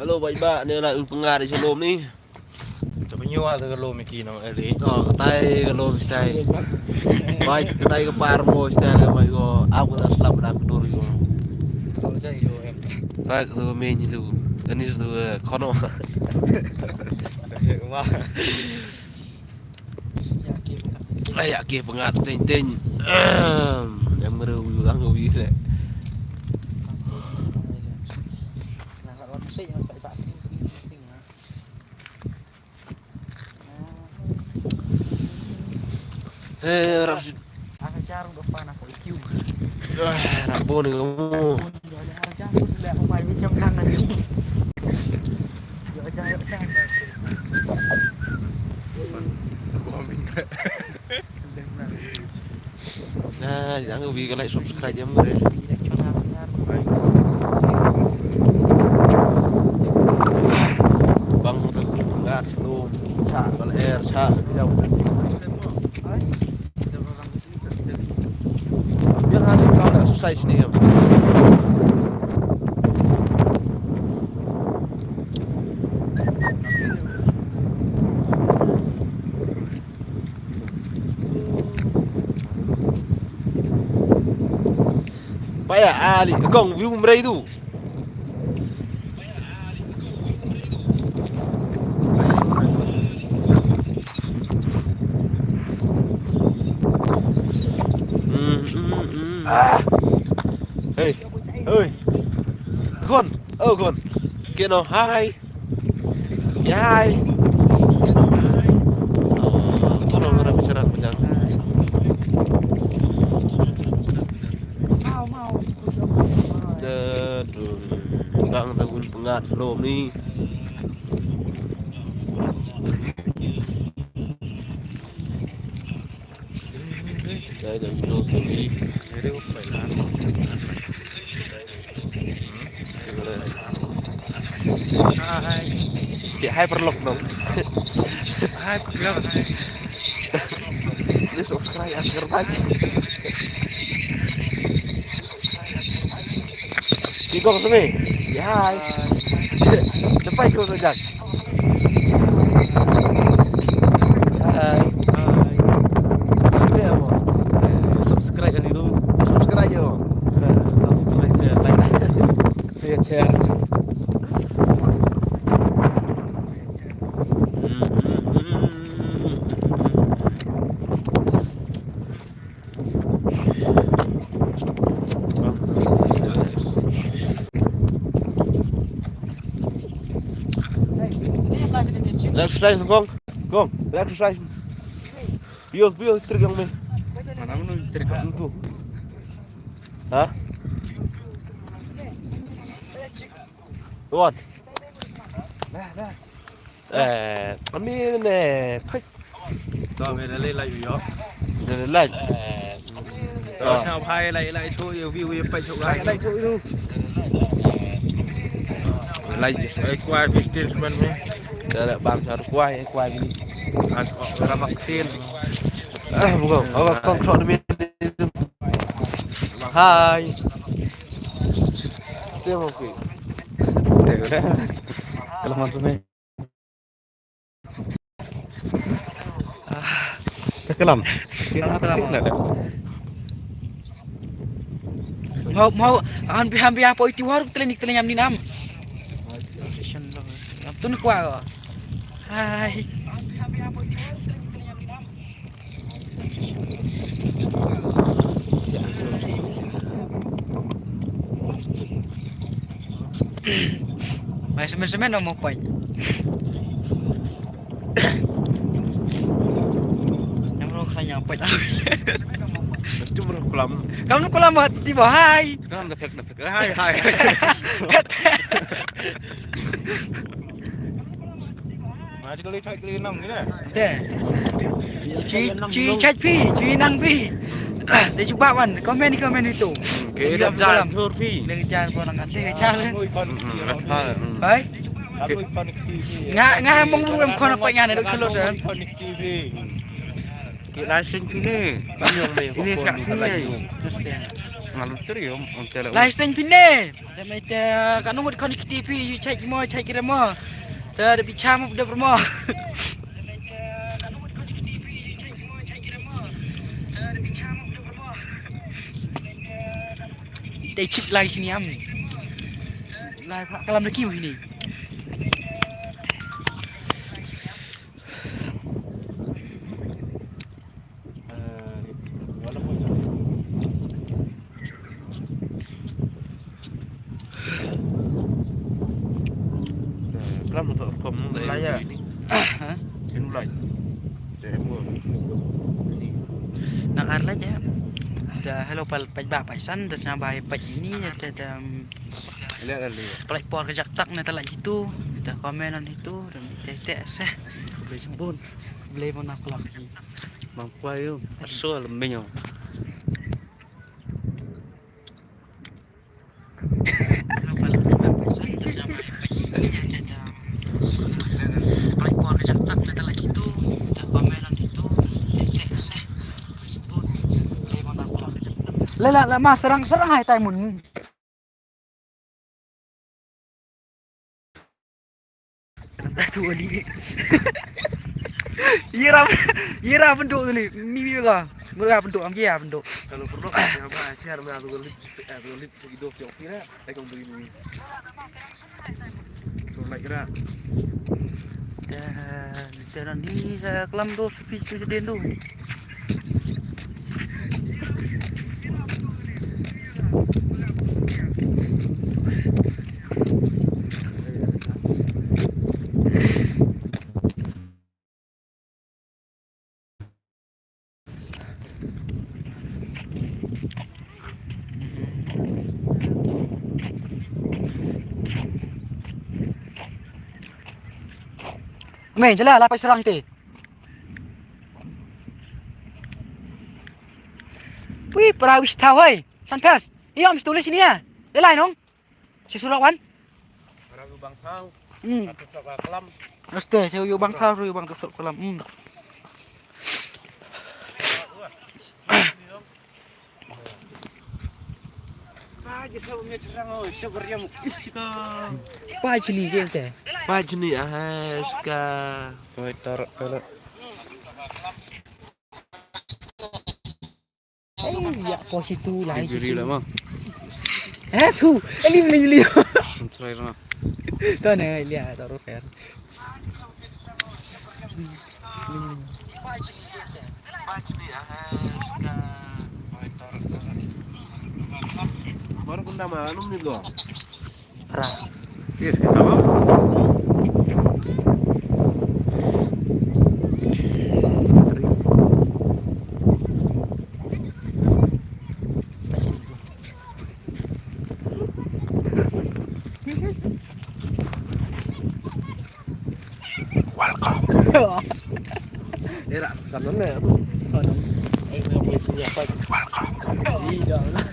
Alo bậy bạ nên là pengar di sebelum nih. Coba nyewa ke lo miki nang Eli. Oh, tay kalau stay. Baik, tay ke Parmo stay mai go. Aku tak selap dak dur go. Kalau jai yo em. Tay ke main itu. Ini itu kono. Wah. Ayak ke pengat ting. Em ngeru lang go bisa. Nah, kalau musik yang Pak penting ya. Rap Aku jarang udah panah kok IQ. Rapo nih kamu. Ada jarang udah mau main macam kanan ni. Yo jangan kan. Nah, jangan ubi ke like subscribe jam gue. Bang tuh enggak belum. Sa, kalau air sa jauh. Biar nanti kau tak susah sini ya. Pak ya Ali, gong view merai tu. Hey, hey, con, con, kia nó hai, hai, tu nó nggak bicara panjang. Mau. Aduh, enggak ngetahuin pengat belum nih. Đây là video xử lý. Jadi phải làm. Chị hai perlok dong. Hai perlok. Ini subscribe agar banyak. Chị Gong sini. Ya hai. Cepat ikut rojak. Hai. Subscribe kan itu. Subscribe aja. Subscribe share like. Ya share. Exercise Gong. Gong, exercise. Biar trik yang main. Mana mau trik Itu. Hah? Tuan. Kami ni phách. Rồi mình lên lại rồi. Lại. Rồi sao hai lại số yêu view phải chụp lại số yêu. Lại Quay video mình nhé. Ada bang harus kuai gini. Ramak tin. Bukan. Oh, kong shot demi. Hai. Itu mau kui. Kalau masuk nih. Kelam. Mau hampir apa itu harus telinga ni nam. Tun qua rồi. Hai. Mày semen mau poin. Yang lo kaya poin. Itu berkelam. Kamu kok lama tiba hai. Kan dapet. Hai. Mà đi chơi năm cái này. Teh. Cuy chat pi, cuy nang pi. Dia cuba wan, komen itu. Oke, dah jalan tur pi. Dia jalan orang kata dia jalan. Hai. Ngah mong lu em kon apa ngane dok kelos ya. Ki license ini. Ini saksi ni. Mesti. Ngalur curi om tele. License pine. Tapi kan nomor connectivity cek mo cek kira mo. Ada bicara mo udah bermo. Day chip lagi sini am. Lai kalam lagi ini. Lắm một thợ phẩm đấy. Lấy à? Hả? Cái nút lạnh. Để mua. Nak arlah je. Dah hello pajak paisan terus nambai paj ini ada Lihat lihat. pelipor kejak tak nanti lah situ. Kita komenan itu dan tete seh. Beli sembun. Beli mana kelak lagi. Mang quay không? Sữa là mình không? Pelipor kejak tak nanti lah situ. Kita komenan itu tete seh. Beli sembun. Beli mana kelak. Lah mas serang hai tai mun. Tu ni. Ira penduk tu ni. Mimi ka. Mereka penduk am dia penduk. Kalau perlu apa share sama aku lip video video kira, saya kau beli ini. Kalau lagi kira. Dan ni saya kelam tu speech sedih tu. Main je lah lapai serang kita. Wih, perawis tahu hai. Sanpas. Iya, mesti tulis sini ya. Lelai nong. Si Sulawan. Orang bang tahu. Atau sok kelam. Mesti saya yo bang tahu, yo bang tusuk kolam. Aja sebelumnya cerang oh, sebenarnya iska. Apa jenis dia teh? Pajni ahaska. Twitter kalau Ya positu lah. diri lah mah. Tu, eli beli. Terakhir mah. Tahu ni lihat taruh fair. Pajni ahaska. Baru pun nama anu ni loh. Ra. Yes, kita apa? Welcome. Era, sana ni apa? Yang boleh sini apa? Welcome. Tidak lah.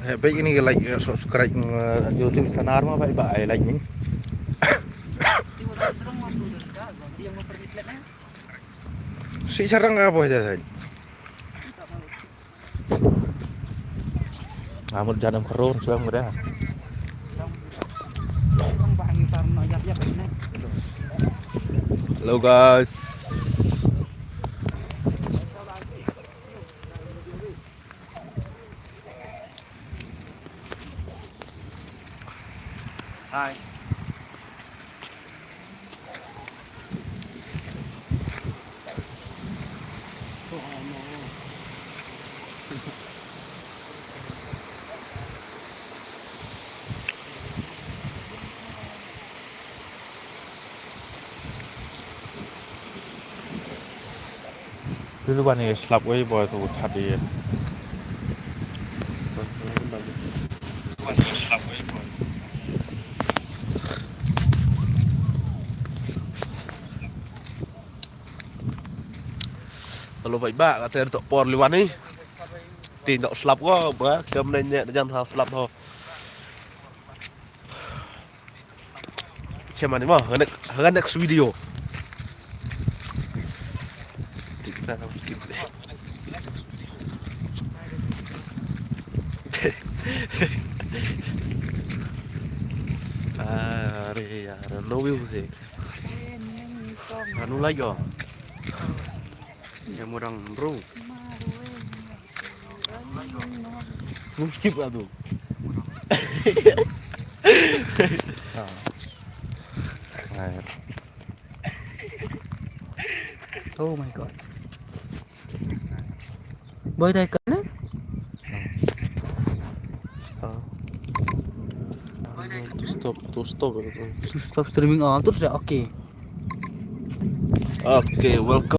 Baik ini like subscribe YouTube Sanar mah baik like ni. Si sarang apa aja saja. Amul janam kerun suang mudah. Hello guys. Hai. Dulu ni slap way boy tu tadi. Kalau baik bak kata untuk por liwan ni. Tindak slap ko ba kem nanya jangan hal slap ho. Macam mana mah? Hendak next video. Nah, skip deh. No music. Anu lagi oh. Yang murang bro. Skip lah tuh. Oh my god. Boy tayo ka na? To stop. Stop streaming on terus ya, oke. Oke, welcome.